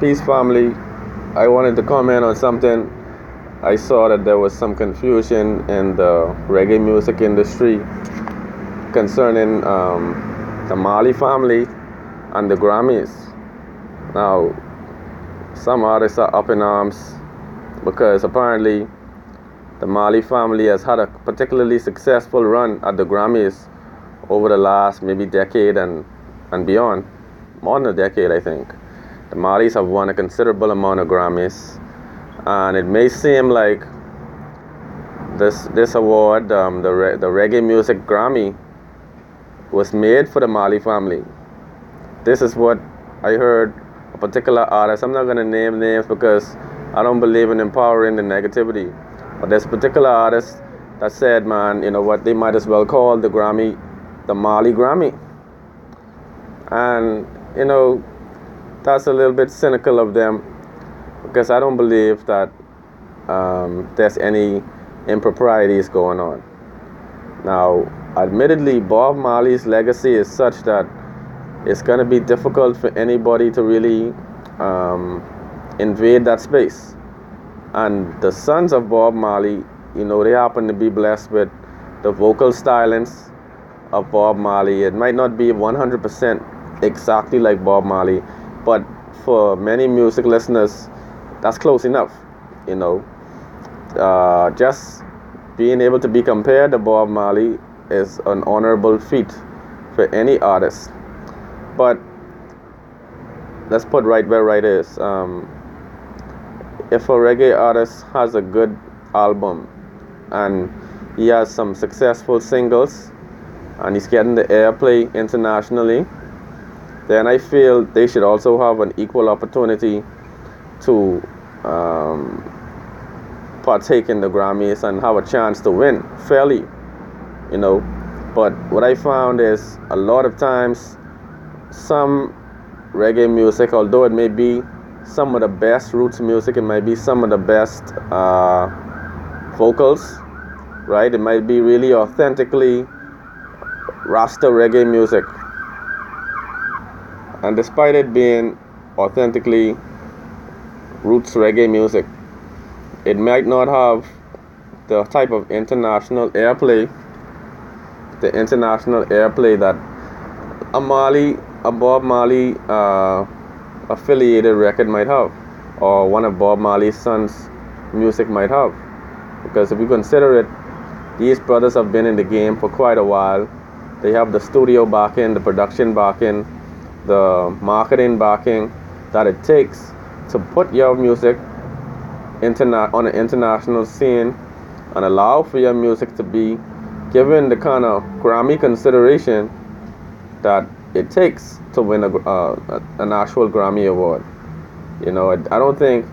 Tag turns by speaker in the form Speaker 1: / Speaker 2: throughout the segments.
Speaker 1: Peace family. I wanted to comment on something. I saw that there was some confusion in the reggae music industry concerning the Marley family and the Grammys. Now, some artists are up in arms because apparently the Marley family has had a particularly successful run at the Grammys over the last maybe decade and beyond. More than a decade, I think. The Marleys have won a considerable amount of Grammys, and it may seem like this award, the Reggae Music Grammy, was made for the Marley family. This is what I heard a particular artist. I'm not going to name names because I don't believe in empowering the negativity. But there's a particular artist that said, man, you know what, they might as well call the Grammy the Marley Grammy. And, you know, that's a little bit cynical of them because I don't believe that there's any improprieties going on. Now, admittedly, Bob Marley's legacy is such that it's going to be difficult for anybody to really invade that space. And the sons of Bob Marley, you know, they happen to be blessed with the vocal stylings of Bob Marley. It might not be 100% exactly like Bob Marley, but for many music listeners, that's close enough, you know. Just being able to be compared to Bob Marley is an honorable feat for any artist. But let's put right where right is. If a reggae artist has a good album and he has some successful singles and he's getting the airplay internationally, then I feel they should also have an equal opportunity to partake in the Grammys and have a chance to win fairly, you know. But what I found is a lot of times some reggae music, although it may be some of the best roots music, it might be some of the best vocals, right? It might be really authentically Rasta reggae music. And despite it being authentically roots reggae music, it might not have the type of international airplay, that a Bob Marley affiliated record might have, or one of Bob Marley's sons' music might have. Because if you consider it, these brothers have been in the game for quite a while. They have the studio backing, the production backing, the marketing backing that it takes to put your music on an international scene and allow for your music to be given the kind of Grammy consideration that it takes to win an actual Grammy award. You know, I don't think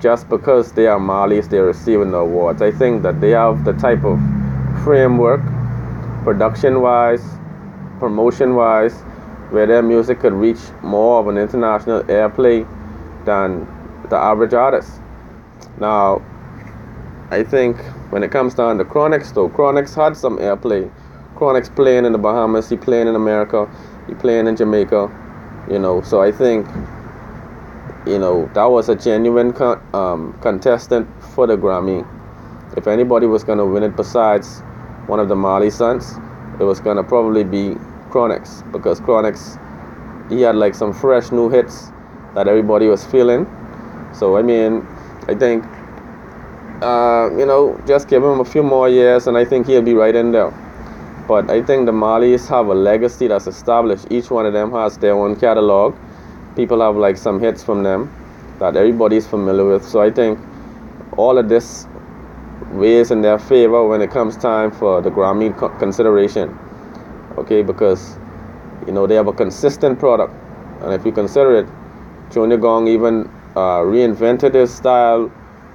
Speaker 1: just because they are Marleys they're receiving the awards. I think that they have the type of framework, production-wise, promotion-wise, where their music could reach more of an international airplay than the average artist. Now, I think when it comes down to Chronix, though, Chronix had some airplay. Chronix playing in the Bahamas, he playing in America, he playing in Jamaica, you know. So I think, you know, that was a genuine contestant for the Grammy. If anybody was going to win it besides one of the Marley sons, it was going to probably be Chronix, because Chronix, he had like some fresh new hits that everybody was feeling. So I mean, I think you know, just give him a few more years and I think he'll be right in there. But I think the Marleys have a legacy that's established. Each one of them has their own catalog. People have like some hits from them that everybody's familiar with. So I think all of this weighs in their favor when it comes time for the Grammy consideration. Okay, because, you know, they have a consistent product. And if you consider it, Junior Gong even reinvented his style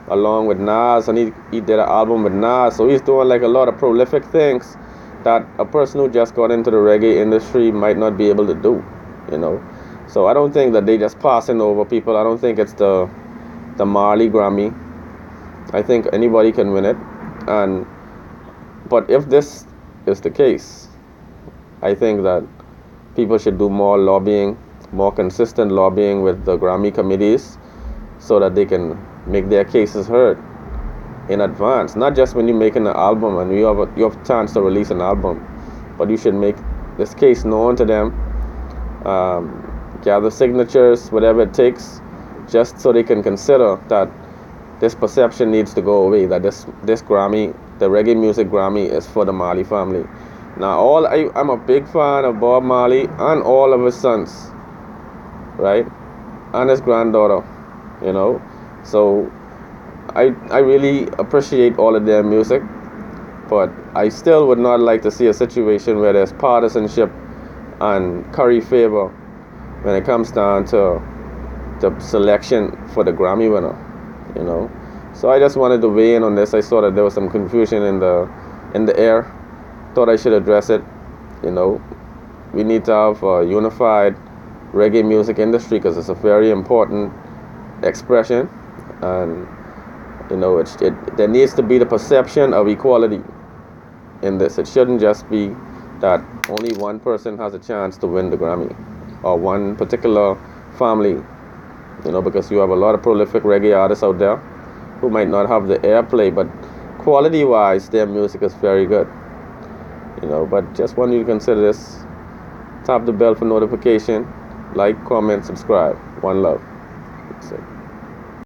Speaker 1: along with Nas, and he did an album with Nas. So he's doing like a lot of prolific things that a person who just got into the reggae industry might not be able to do, you know. So I don't think that they just passing over people. I don't think it's the Marley Grammy. I think anybody can win it. But if this is the case, I think that people should do more lobbying more consistent lobbying with the Grammy committees so that they can make their cases heard in advance. Not just when you're making an album and you have a chance to release an album, but you should make this case known to them, gather signatures, whatever it takes, just so they can consider that this perception needs to go away, that this Grammy, the Reggae Music Grammy, is for the Marley family. Now, I'm a big fan of Bob Marley and all of his sons, right? And his granddaughter, you know. So I really appreciate all of their music, but I still would not like to see a situation where there's partisanship and curry favor when it comes down to the selection for the Grammy winner, you know. So I just wanted to weigh in on this. I saw that there was some confusion in the air. Thought I should address it. You know, we need to have a unified reggae music industry because it's a very important expression, and you know, there needs to be the perception of equality in this. It shouldn't just be that only one person has a chance to win the Grammy, or one particular family, you know, because you have a lot of prolific reggae artists out there who might not have the airplay, but quality-wise, their music is very good, you know. But just want you to consider this. Tap the bell for notification, like, comment, subscribe. One love. That's it.